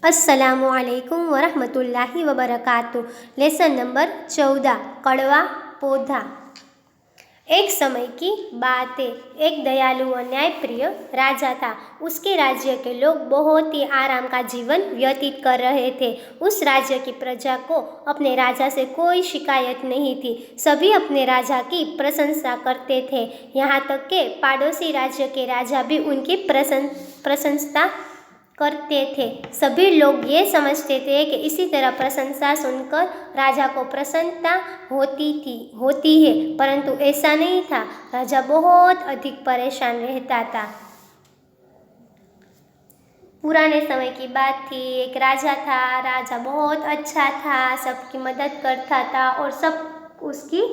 अस्सलामु अलैकुम वरहमतुल्लाहि वबरकातुह। लेसन नंबर 14, कड़वा पौधा। एक समय की बात है, एक दयालु और न्यायप्रिय राजा था। उसके राज्य के लोग बहुत ही आराम का जीवन व्यतीत कर रहे थे। उस राज्य की प्रजा को अपने राजा से कोई शिकायत नहीं थी। सभी अपने राजा की प्रशंसा करते थे, यहाँ तक कि पड़ोसी राज्य के राजा भी उनकी प्रशंसा करते थे। सभी लोग ये समझते थे कि इसी तरह प्रशंसा सुनकर राजा को प्रसन्नता होती है, परंतु ऐसा नहीं था। राजा बहुत अधिक परेशान रहता था। पुराने समय की बात थी। एक राजा था। राजा बहुत अच्छा था, सबकी मदद करता था और सब उसकी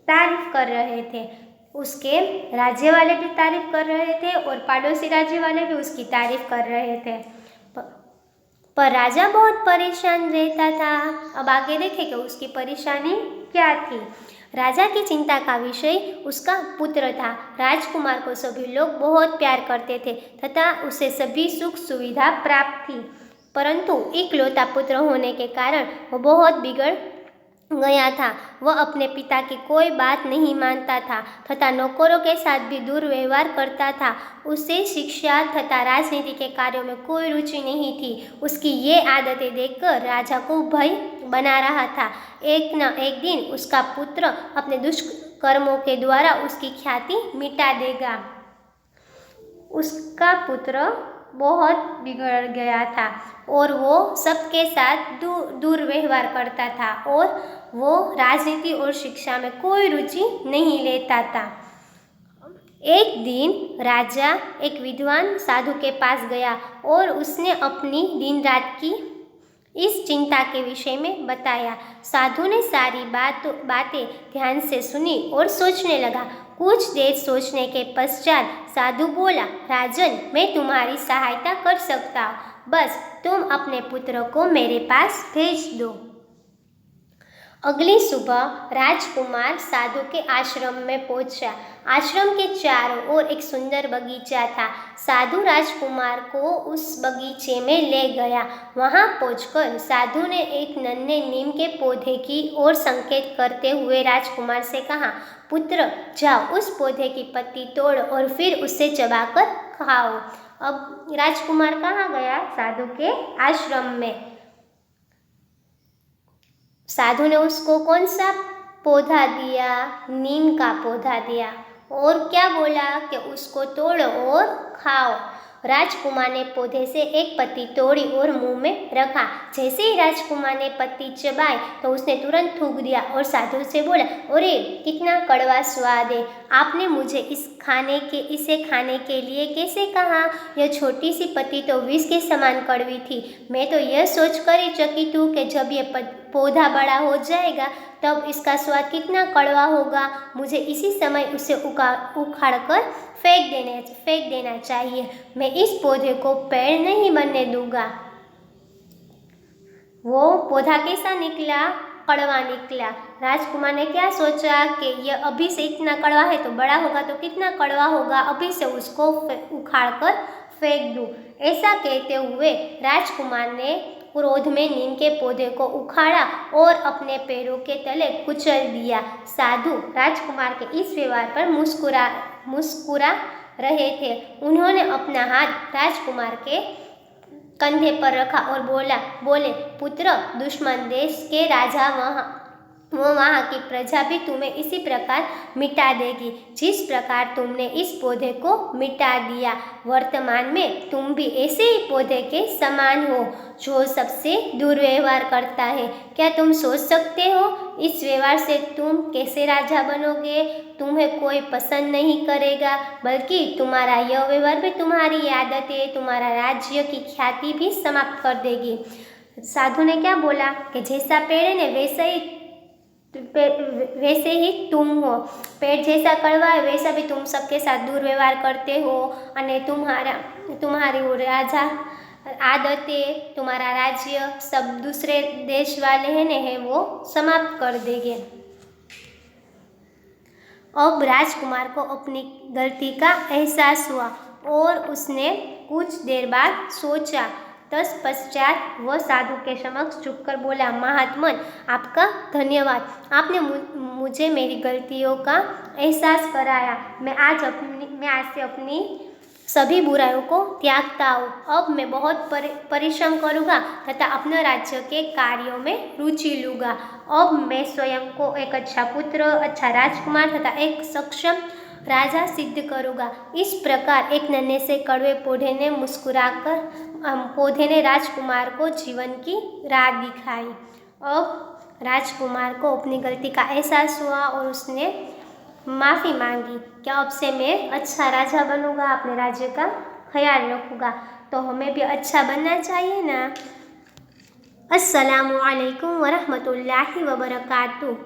तारीफ कर रहे थे। उसके राज्य वाले भी तारीफ कर रहे थे और पड़ोसी राज्य वाले भी उसकी तारीफ कर रहे थे। पर राजा बहुत परेशान रहता था। अब आगे देखें कि उसकी परेशानी क्या थी। राजा की चिंता का विषय उसका पुत्र था। राजकुमार को सभी लोग बहुत प्यार करते थे तथा उसे सभी सुख सुविधा प्राप्त थी, परंतु इकलौता पुत्र होने के कारण वो बहुत बिगड़ गया था। वह अपने पिता की कोई बात नहीं मानता था तथा नौकरों के साथ भी दुर्व्यवहार करता था। उसे शिक्षा तथा राजनीति के कार्यों में कोई रुचि नहीं थी। उसकी ये आदतें देखकर राजा को भय बना रहा था। एक न एक दिन उसका पुत्र अपने दुष्कर्मों के द्वारा उसकी ख्याति मिटा देगा। उसका पुत्र बहुत बिगड़ गया था और वो सबके साथ दुर्व्यवहार करता था और वो राजनीति और शिक्षा में कोई रुचि नहीं लेता था। एक दिन राजा एक विद्वान साधु के पास गया और उसने अपनी दिन रात की इस चिंता के विषय में बताया। साधु ने सारी बातें ध्यान से सुनी और सोचने लगा। कुछ देर सोचने के पश्चात साधु बोला, राजन, मैं तुम्हारी सहायता कर सकता हूँ, बस तुम अपने पुत्र को मेरे पास भेज दो। अगली सुबह राजकुमार साधु के आश्रम में पहुंचा। आश्रम के चारों ओर एक सुंदर बगीचा था। साधु राजकुमार को उस बगीचे में ले गया। वहां पहुंचकर साधु ने एक नन्हे नीम के पौधे की ओर संकेत करते हुए राजकुमार से कहा, पुत्र, जाओ उस पौधे की पत्ती तोड़ और फिर उसे चबाकर खाओ। अब राजकुमार कहाँ गया? साधु के आश्रम में। साधु ने उसको कौन सा पौधा दिया? नीम का पौधा दिया और क्या बोला कि उसको तोड़ो और खाओ। राजकुमार ने पौधे से एक पत्ती तोड़ी और मुंह में रखा। जैसे ही राजकुमार ने पत्ती चबाई तो उसने तुरंत थूक दिया और साधु से बोला, अरे कितना कड़वा स्वाद है, आपने मुझे इसे खाने के लिए कैसे कहा? यह छोटी सी पत्ती तो विष के समान कड़वी थी। मैं तो यह सोचकर ही चकित हूँ कि जब यह पौधा बड़ा हो जाएगा तब इसका स्वाद कितना कड़वा होगा। मुझे इसी समय उसे उखाड़कर फेंक देना चाहिए। मैं इस पौधे को पेड़ नहीं बनने दूंगा। वो पौधा कैसा निकला? कड़वा निकला। राजकुमार ने क्या सोचा कि यह अभी से इतना कड़वा है तो बड़ा होगा तो कितना कड़वा होगा, अभी से उसको उखाड़कर फेंक दूं। ऐसा कहते हुए राजकुमार ने क्रोध में नीम के पौधे को उखाड़ा और अपने पैरों के तले कुचल दिया। साधु राजकुमार के इस व्यवहार पर मुस्कुरा रहे थे। उन्होंने अपना हाथ राजकुमार के कंधे पर रखा और बोले, पुत्र, दुश्मन देश के राजा वहाँ की प्रजा भी तुम्हें इसी प्रकार मिटा देगी जिस प्रकार तुमने इस पौधे को मिटा दिया। वर्तमान में तुम भी ऐसे ही पौधे के समान हो जो सबसे दुर्व्यवहार करता है। क्या तुम सोच सकते हो इस व्यवहार से तुम कैसे राजा बनोगे? तुम्हें कोई पसंद नहीं करेगा, बल्कि तुम्हारा यह व्यवहार भी तुम्हारी आदतें, तुम्हारा राज्य की ख्याति भी समाप्त कर देगी। साधु ने क्या बोला कि जैसा पेड़ है वैसे ही तुम हो। पेड़ जैसा कड़वा है वैसा भी तुम सबके साथ दुर्व्यवहार करते हो और तुम्हारी वो राजा आदतें, तुम्हारा राज्य सब दूसरे देश वाले हैं वो समाप्त कर देंगे। अब राजकुमार को अपनी गलती का एहसास हुआ और उसने कुछ देर बाद सोचा तत्पश्चात वह साधु के समक्ष झुककर बोला, महात्मन, आपका धन्यवाद, आपने मुझे मेरी गलतियों का एहसास कराया। मैं आज से अपनी सभी बुराइयों को त्यागता हूँ। अब मैं बहुत परिश्रम करूँगा तथा अपने राज्य के कार्यों में रुचि लूँगा। अब मैं स्वयं को एक अच्छा पुत्र, अच्छा राजकुमार तथा एक सक्षम राजा सिद्ध करूँगा। इस प्रकार एक नन्हे से कड़वे पौधे ने पौधे ने राजकुमार को जीवन की राह दिखाई। अब राजकुमार को अपनी गलती का एहसास हुआ और उसने माफ़ी मांगी कि अब से मैं अच्छा राजा बनूंगा, अपने राज्य का ख्याल रखूँगा। तो हमें भी अच्छा बनना चाहिए ना। अस्सलामु अलैकुम वरहमतुल्लाहि वबरकातुहू।